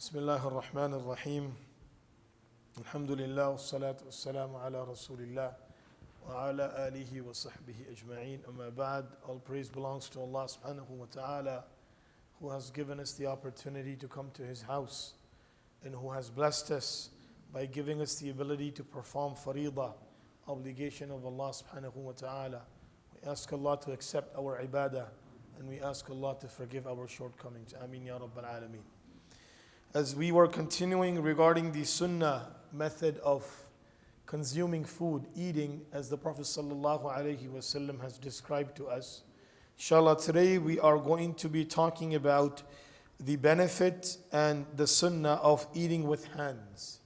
بسم الله الرحمن الرحيم الحمد لله والصلاة والسلام على رسول الله وعلى آله وصحبه أجمعين أما بعد. All praise belongs to Allah subhanahu wa ta'ala, who has given us the opportunity to come to His house and who has blessed us by giving us the ability to perform faridah, obligation of Allah subhanahu wa ta'ala. We ask Allah to accept our ibadah and we ask Allah to forgive our shortcomings. Ameen ya Rabbal Alameen. As we were continuing regarding the Sunnah method of consuming food, eating, as the Prophet ﷺ has described to us, inshallah, today we are going to be talking about the benefit and the Sunnah of eating with hands,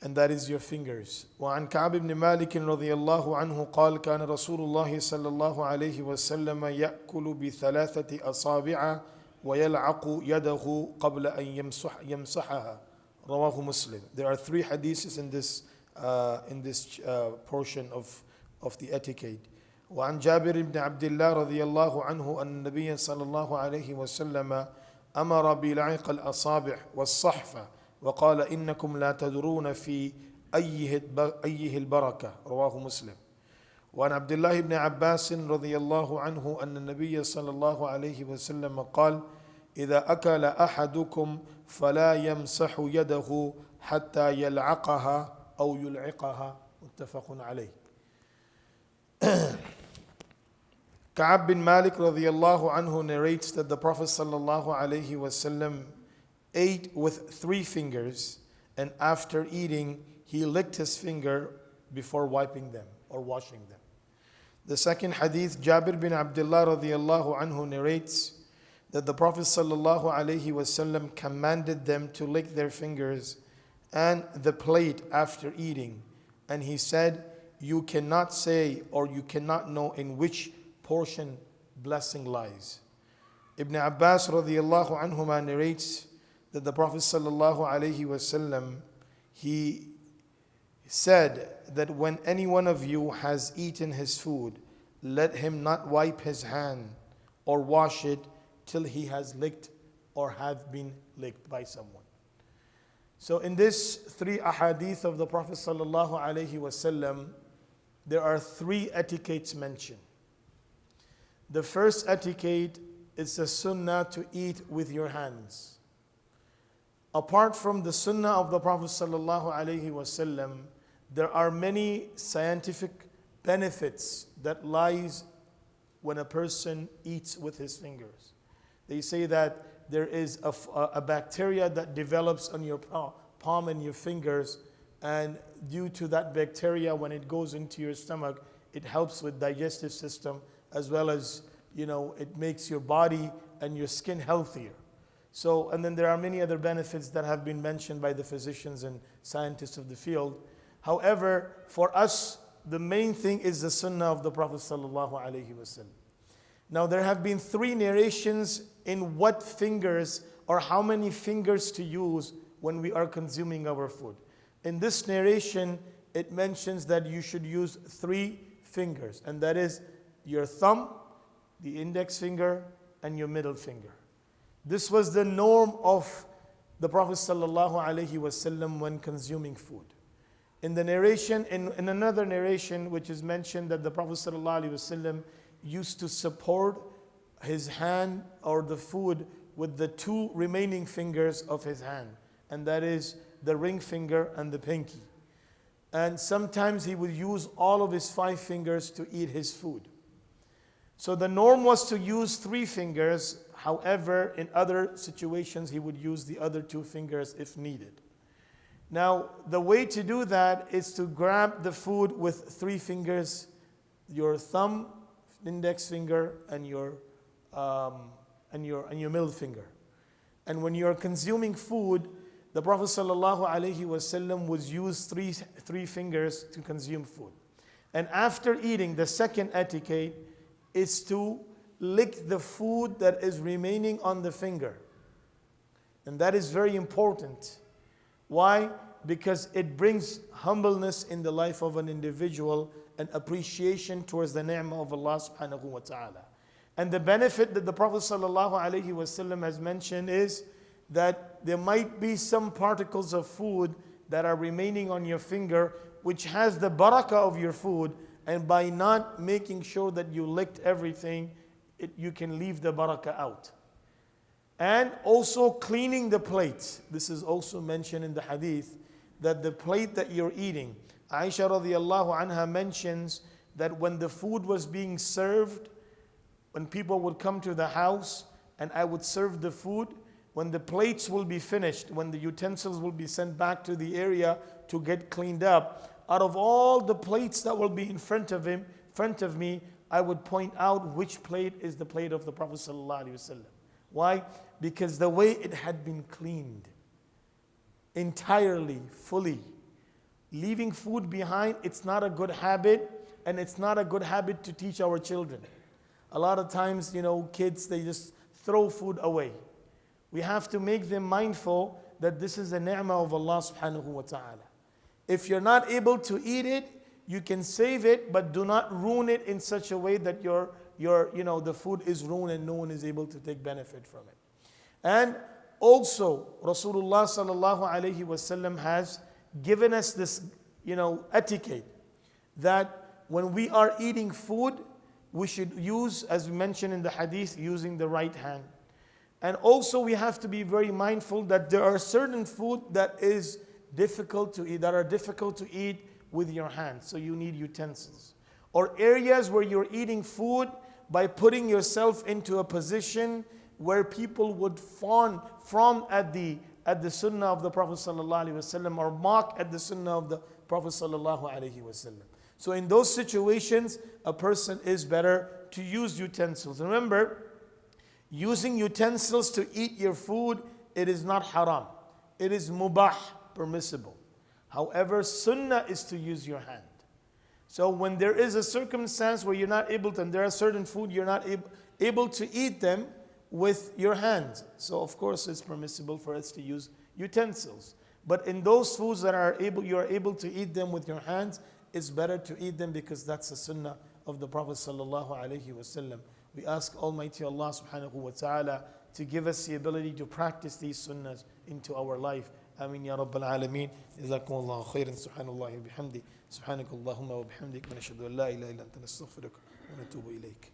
and that is your fingers. وعن كعب بن مالك رضي الله عنه قال كان رسول الله صلى الله عليه وسلم يأكل بثلاثة أصابع ويلعق يده قبل أن يمسحها. رواه مسلم. There are three hadiths in this portion of the etiquette. وعن جابر بن عبد الله رضي الله عنه أن النبي صلى الله عليه وسلم أمر بلعق الأصابع والصحفة وقال إنكم لا تدرون في أيه البركة. رواه مسلم. وعن عبد الله بن عباس رضي الله عنه أن النبي صلى الله عليه وسلم قال إذا أكل أحدكم فلا يمسح يده حتى يلعقها أو يلعقها. متفق عليه. Ka'ab bin Malik radiallahu anhu narrates that the Prophet sallallahu alaihi wasallam ate with three fingers, and after eating he licked his finger before wiping them or washing them. The second hadith, Jabir bin Abdullah radiallahu anhu narrates that the Prophet sallallahu alaihi wasallam commanded them to lick their fingers and the plate after eating, and he said, you cannot say or you cannot know in which portion blessing lies. Ibn Abbas radiallahu anhuma narrates that the Prophet sallallahu alaihi wasallam, he said that when any one of you has eaten his food, let him not wipe his hand or wash it till he has licked or have been licked by someone. So in this three ahadith of the Prophet sallallahu alaihi wasallam, there are three etiquettes mentioned. The first etiquette is the sunnah to eat with your hands. Apart from the sunnah of the Prophet sallallahu alaihi wasallam, there are many scientific benefits that lies when a person eats with his fingers. They say that there is a bacteria that develops on your palm and your fingers, and due to that bacteria, when it goes into your stomach, it helps with digestive system, as well as, it makes your body and your skin healthier. So, and then there are many other benefits that have been mentioned by the physicians and scientists of the field. However, for us, the main thing is the sunnah of the Prophet sallallahu alaihi wasallam. Now, there have been three narrations in what fingers or how many fingers to use when we are consuming our food. In this narration, it mentions that you should use three fingers, and that is your thumb, the index finger, and your middle finger. This was the norm of the Prophet sallallahu alaihi wasallam when consuming food. In the narration, in another narration, which is mentioned that the Prophet sallallahu alaihi wasallam used to support his hand or the food with the two remaining fingers of his hand, and that is the ring finger and the pinky. And sometimes he would use all of his 5 fingers to eat his food. So the norm was to use 3 fingers. However, in other situations, he would use the other 2 fingers if needed. Now, the way to do that is to grab the food with 3 fingers, your thumb, index finger, and your middle finger. And when you are consuming food, the Prophet sallallahu alaihi wasallam would use three fingers to consume food. And after eating, the second etiquette is to lick the food that is remaining on the finger. And that is very important. Why? Because it brings humbleness in the life of an individual and appreciation towards the ni'mah of Allah subhanahu wa ta'ala. And the benefit that the Prophet sallallahu alaihi wasallam has mentioned is that there might be some particles of food that are remaining on your finger, which has the barakah of your food, and by not making sure that you licked everything, you can leave the barakah out. And also cleaning the plate. This is also mentioned in the hadith, that the plate that you're eating, Aisha radiallahu anha mentions that when the food was being served, when people would come to the house and I would serve the food, when the plates will be finished, when the utensils will be sent back to the area to get cleaned up, out of all the plates that will be in front of me, I would point out which plate is the plate of the Prophet ﷺ. Why? Because the way it had been cleaned entirely, fully. Leaving food behind, it's not a good habit, and it's not a good habit to teach our children. A lot of times, kids, they just throw food away. We have to make them mindful that this is a ni'mah of Allah subhanahu wa ta'ala. If you're not able to eat it, you can save it, but do not ruin it in such a way that the food is ruined and no one is able to take benefit from it. And also, Rasulullah sallallahu alayhi wasallam has given us this, etiquette that when we are eating food, we should use, as we mentioned in the hadith, using the right hand. And also we have to be very mindful that there are certain food that is difficult to eat, that are difficult to eat with your hands. So you need utensils. Or areas where you're eating food by putting yourself into a position where people would fawn from at the Sunnah of the Prophet ﷺ or mock at the Sunnah of the Prophet ﷺ. So in those situations, a person is better to use utensils. Remember, using utensils to eat your food, it is not haram. It is mubah, permissible. However, sunnah is to use your hand. So when there is a circumstance where you're not able to, and there are certain food you're not able to eat them with your hands. So of course it's permissible for us to use utensils. But in those foods that you are able to eat them with your hands, it's better to eat them because that's the sunnah of the Prophet sallallahu alaihi wasallam. We ask Almighty Allah subhanahu wa ta'ala to give us the ability to practice these sunnahs into our life. Ameen ya Rabbal Alameen. Jazakumullahu khairan. Subhanallahi wa bihamdi. Subhanakallahumma wa bihamdik. Wa nashhadu an la ilaha illa anta nastaghfiruka wa natubu ilayk.